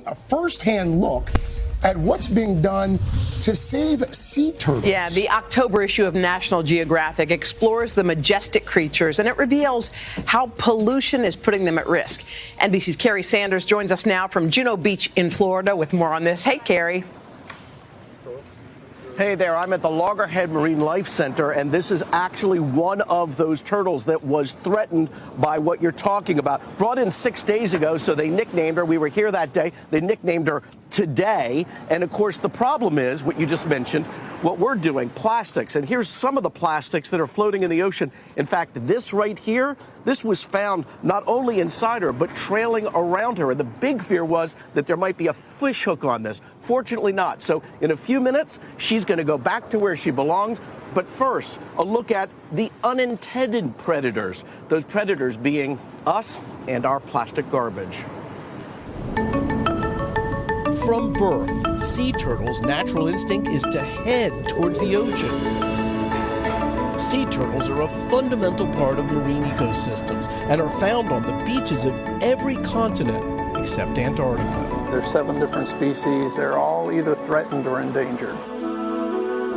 A first-hand look at what's being done to save sea turtles. Yeah, the October issue of National Geographic explores the majestic creatures, and it reveals how pollution is putting them at risk. NBC's Carrie Sanders joins us now from Juno Beach in Florida with more on this. Hey, Carrie. Hey there, I'm at the Loggerhead Marinelife Center, and this is actually one of those turtles that was threatened by what you're talking about. Brought in 6 days ago, so they nicknamed her. We were here that day. They nicknamed her Today. And of course, the problem is what you just mentioned, what we're doing, plastics. And here's some of the plastics that are floating in the ocean. In fact, this right here, this was found not only inside her, but trailing around her. And the big fear was that there might be a fish hook on this. Fortunately not. So in a few minutes, she's going to go back to where she belongs. But first, a look at the unintended predators, those predators being us and our plastic garbage. From birth, sea turtles' natural instinct is to head towards the ocean. Sea turtles are a fundamental part of marine ecosystems and are found on the beaches of every continent except Antarctica. There's 7 different species. They're all either threatened or endangered.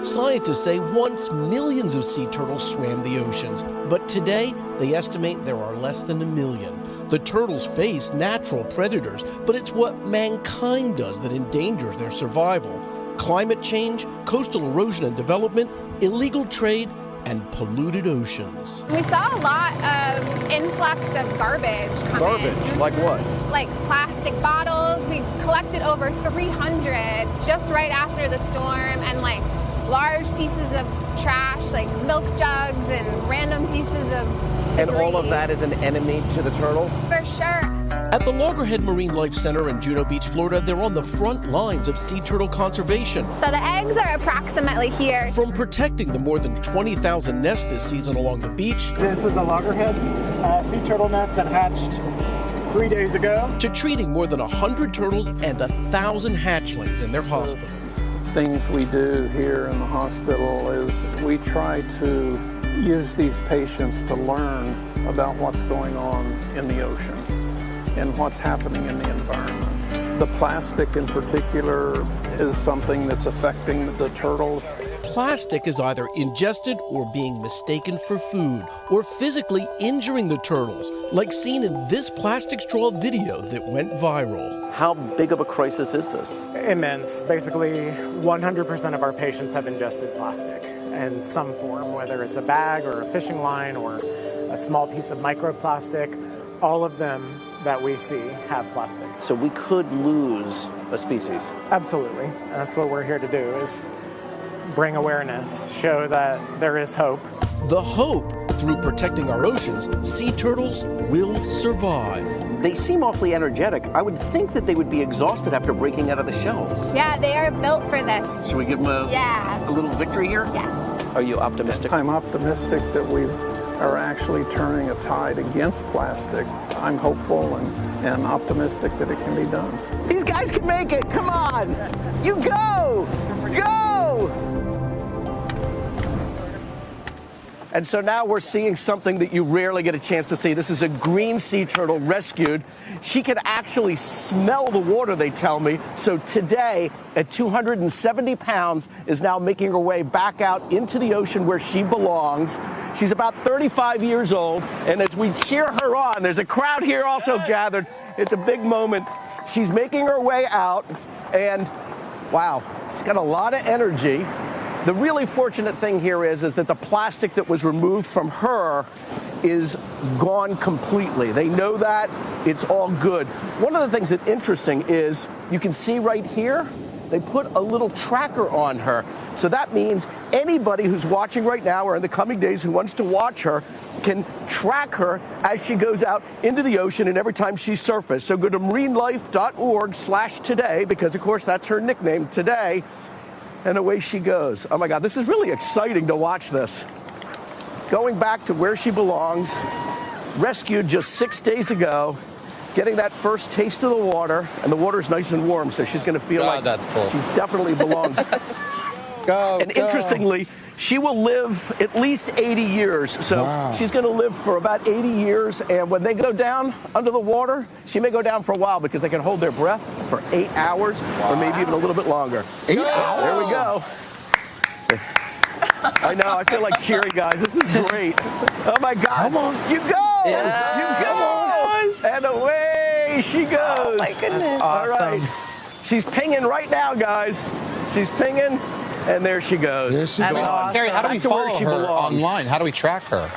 Scientists say once millions of sea turtles swam the oceans, but today they estimate there are less than 1 million. The turtles face natural predators, but it's what mankind does that endangers their survival. Climate change, coastal erosion and development, illegal trade, and polluted oceans. We saw a lot of influx of garbage come in. Garbage? Like what? Like plastic bottles. We collected over 300 just right after the storm, and like large pieces of trash, like milk jugs and random pieces of debris. And all of that is an enemy to the turtle? For sure. At the Loggerhead Marinelife Center in Juno Beach, Florida, they're on the front lines of sea turtle conservation. So the eggs are approximately here. From protecting the more than 20,000 nests this season along the beach. This is a loggerhead sea turtle nest that hatched 3 days ago. To treating more than 100 turtles and 1,000 hatchlings in their hospital. Things we do here in the hospital is we try to use these patients to learn about what's going on in the ocean and what's happening in the environment. The plastic in particular is something that's affecting the turtles. Plastic is either ingested or being mistaken for food or physically injuring the turtles, like seen in this plastic straw video that went viral. How big of a crisis is this? Immense. Basically, 100% of our patients have ingested plastic in some form, whether it's a bag or a fishing line or a small piece of microplastic. All of them that we see have plastic. So we could lose a species. Absolutely. That's what we're here to do, is bring awareness, show that there is hope. The hope, through protecting our oceans, sea turtles will survive. They seem awfully energetic. I would think that they would be exhausted after breaking out of the shells. Yeah, they are built for this. Should we give them a little victory here? Yes. Are you optimistic? I'm optimistic that we are actually turning a tide against plastic. I'm hopeful and optimistic that it can be done. These guys can make it. Come on. You go. Go. And so now we're seeing something that you rarely get a chance to see. This is a green sea turtle rescued. She can actually smell the water, they tell me. So today, at 270 pounds, is now making her way back out into the ocean where she belongs. She's about 35 years old. And as we cheer her on, there's a crowd here also gathered. It's a big moment. She's making her way out. And wow, she's got a lot of energy. The really fortunate thing here is that the plastic that was removed from her is gone completely. They know that. It's all good. One of the things that's interesting is you can see right here, they put a little tracker on her. So that means anybody who's watching right now or in the coming days who wants to watch her can track her as she goes out into the ocean and every time she surfaces. So go to marinelife.org/today, because of course that's her nickname, Today. And away she goes. Oh my God, this is really exciting to watch this. Going back to where she belongs, rescued just 6 days ago, getting that first taste of the water, and the water's nice and warm, so she's gonna feel like that's cool. She definitely belongs. Go, and interestingly, she will live at least 80 years. So Wow. she's going to live for about 80 years. And when they go down under the water, she may go down for a while because they can hold their breath for 8 hours or maybe even a little bit longer. 8 hours? There we go. I know. I feel like cheering, guys. This is great. Oh, my God. Come on. You go. Yeah. You go. And away she goes. Oh, my goodness. All right. She's pinging right now, guys. She's pinging, and there she goes. There she That's goes. awesome. Carrie, how do we Back to where follow she her belongs. online? How do we track her?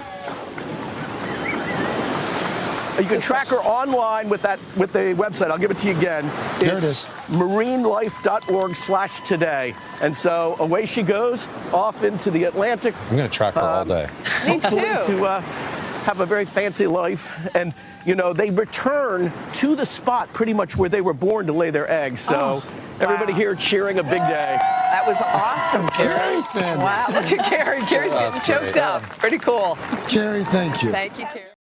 You can track her online with the website. I'll give it to you again. There it It's is. marinelife.org/today. And so away she goes off into the Atlantic. I'm going to track her all day. Me too. Hopefully to have a very fancy life. And, you know, they return to the spot pretty much where they were born to lay their eggs. So everybody here cheering a big day. That was awesome, Carrie. Carrie Sanders. Wow, look at Carrie. Carrie's getting That's choked great. up. Pretty cool. Carrie, thank you. Thank you, Carrie.